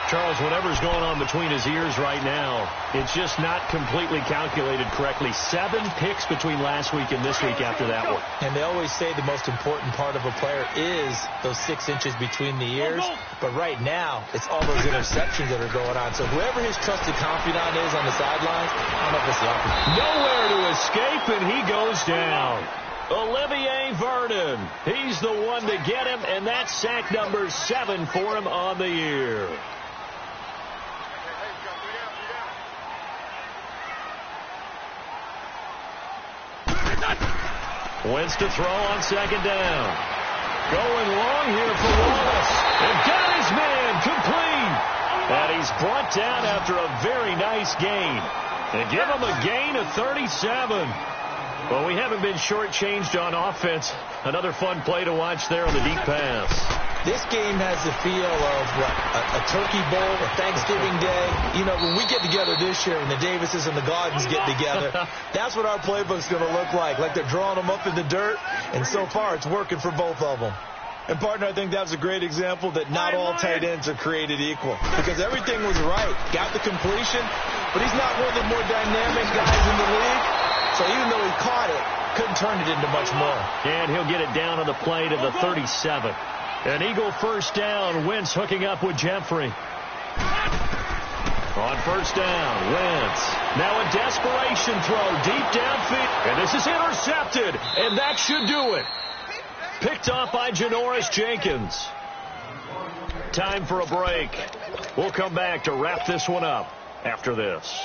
Charles, whatever's going on between his ears right now, it's just not completely calculated correctly. 7 picks between last week and this week after that one. And they always say the most important part of a player is those 6 inches between the ears. But right now, it's all those interceptions that are going on. So whoever his trusted confidant is on the sideline, I don't know if it's the opposite. Nowhere to escape, and he goes down. Olivier Vernon. He's the one to get him, and that's sack number 7 for him on the year. Wentz to throw on 2nd down. Going long here for Wallace. And got his man complete. And he's brought down after a very nice gain. And give him a gain of 37. Well, we haven't been shortchanged on offense. Another fun play to watch there on the deep pass. This game has the feel of a turkey bowl, a Thanksgiving day. You know, when we get together this year, when the Davises and the Gardens get together, that's what our playbook's going to look like they're drawing them up in the dirt, and so far it's working for both of them. And, partner, I think that was a great example that not all tight ends are created equal, because everything was right. Got the completion, but he's not one of the more dynamic guys in the league, so even though he caught it, couldn't turn it into much more. And he'll get it down on the play to the 37. An Eagle first down. Wentz hooking up with Jeffrey. On first down, Wentz. Now a desperation throw deep downfield. And this is intercepted. And that should do it. Picked off by Janoris Jenkins. Time for a break. We'll come back to wrap this one up after this.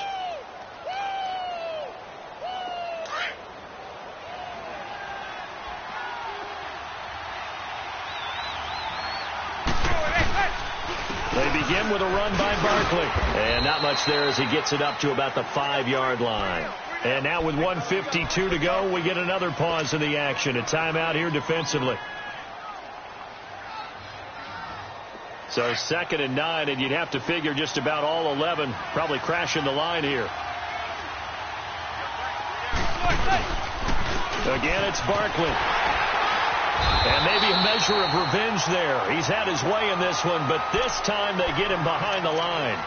They begin with a run by Barkley. And not much there as he gets it up to about the 5-yard line. And now with 1:52 to go, we get another pause in the action. A timeout here defensively. So 2nd and 9, and you'd have to figure just about all 11 probably crashing the line here. Again, it's Barkley. And maybe a measure of revenge there. He's had his way in this one, but this time they get him behind the line.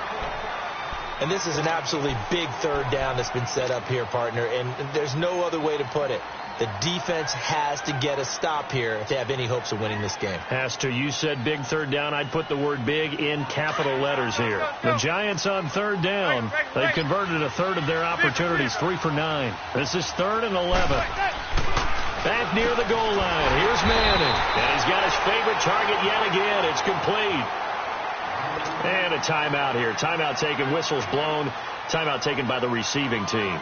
And this is an absolutely big third down that's been set up here, partner, and there's no other way to put it. The defense has to get a stop here if they have any hopes of winning this game. Has to. You said big third down. I'd put the word big in capital letters here. The Giants on third down. They've converted a third of their opportunities, 3 for 9. This is 3rd and 11. Back near the goal line. Here's Manning. And he's got his favorite target yet again. It's complete. And a timeout here. Timeout taken. Whistles blown. Timeout taken by the receiving team,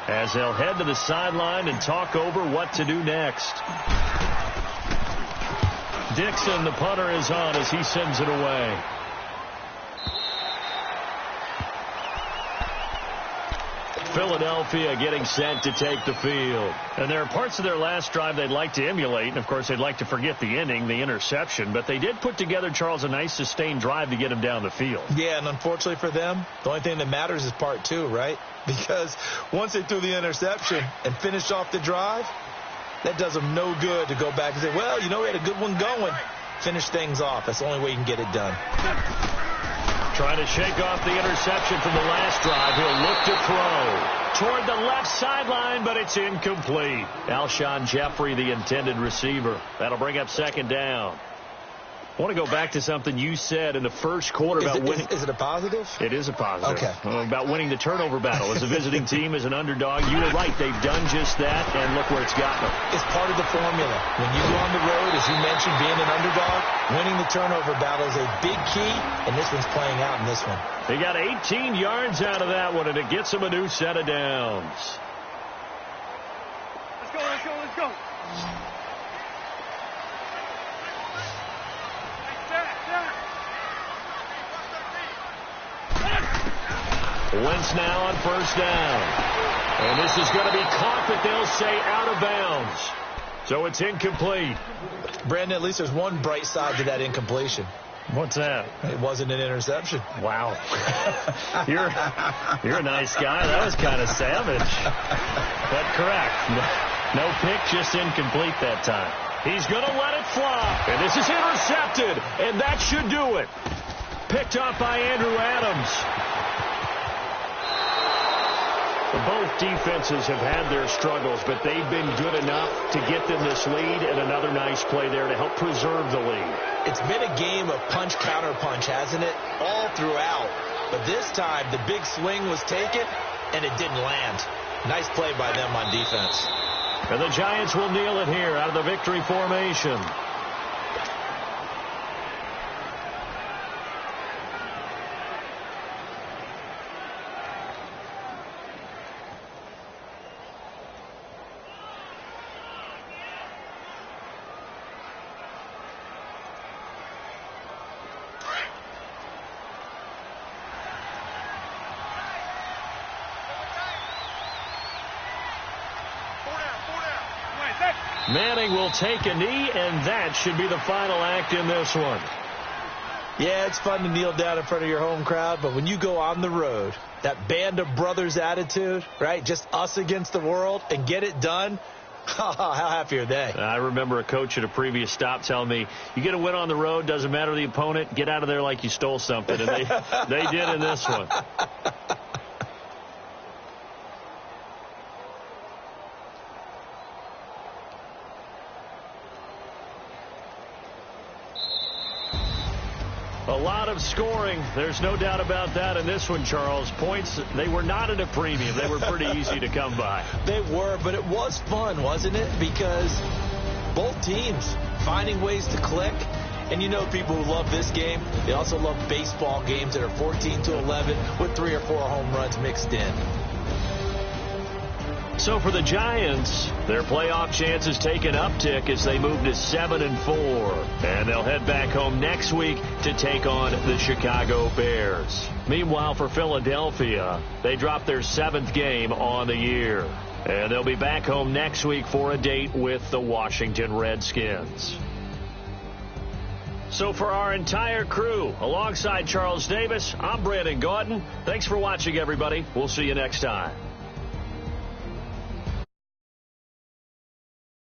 as they'll head to the sideline and talk over what to do next. Dixon, the punter, is on as he sends it away. Philadelphia getting set to take the field. And there are parts of their last drive they'd like to emulate. And, of course, they'd like to forget the inning, the interception. But they did put together, Charles, a nice sustained drive to get him down the field. Yeah, and unfortunately for them, the only thing that matters is part 2, right? Because once they threw the interception and finished off the drive, that does them no good to go back and say, well, you know, we had a good one going. Finish things off. That's the only way you can get it done. Trying to shake off the interception from the last drive. He'll look to throw toward the left sideline, but it's incomplete. Alshon Jeffrey, the intended receiver. That'll bring up 2nd down. I want to go back to something you said in the first quarter about winning. Is it a positive? It is a positive. Okay. About winning the turnover battle. As a visiting team, as an underdog, you were right. They've done just that, and look where it's gotten them. It's part of the formula. When you go on the road, as you mentioned, being an underdog, winning the turnover battle is a big key, and this one's playing out in this one. They got 18 yards out of that one, and it gets them a new set of downs. Let's go, let's go, let's go. Wentz now on first down. And this is going to be caught, but they'll say out of bounds. So it's incomplete. Brandon, at least there's one bright side to that incompletion. What's that? It wasn't an interception. Wow. You're a nice guy. That was kind of savage. But correct. No pick, just incomplete that time. He's going to let it fly. And this is intercepted. And that should do it. Picked up by Andrew Adams. Both defenses have had their struggles, but they've been good enough to get them this lead, and another nice play there to help preserve the lead. It's been a game of punch-counter-punch, hasn't it? All throughout. But this time, the big swing was taken, and it didn't land. Nice play by them on defense. And the Giants will kneel it here out of the victory formation. Manning will take a knee, and that should be the final act in this one. Yeah, it's fun to kneel down in front of your home crowd, but when you go on the road, that band of brothers attitude, right, just us against the world, and get it done, how happy are they? I remember a coach at a previous stop telling me, you get a win on the road, doesn't matter the opponent, get out of there like you stole something, and they did in this one. A lot of scoring. There's no doubt about that in this one, Charles. Points, they were not at a premium. They were pretty easy to come by. They were, but it was fun, wasn't it? Because both teams finding ways to click. And you know people who love this game, they also love baseball games that are 14-11 with 3 or 4 home runs mixed in. So for the Giants, their playoff chances take an uptick as they move to 7-4. And they'll head back home next week to take on the Chicago Bears. Meanwhile, for Philadelphia, they dropped their 7th game on the year. And they'll be back home next week for a date with the Washington Redskins. So for our entire crew, alongside Charles Davis, I'm Brandon Gaudin. Thanks for watching, everybody. We'll see you next time.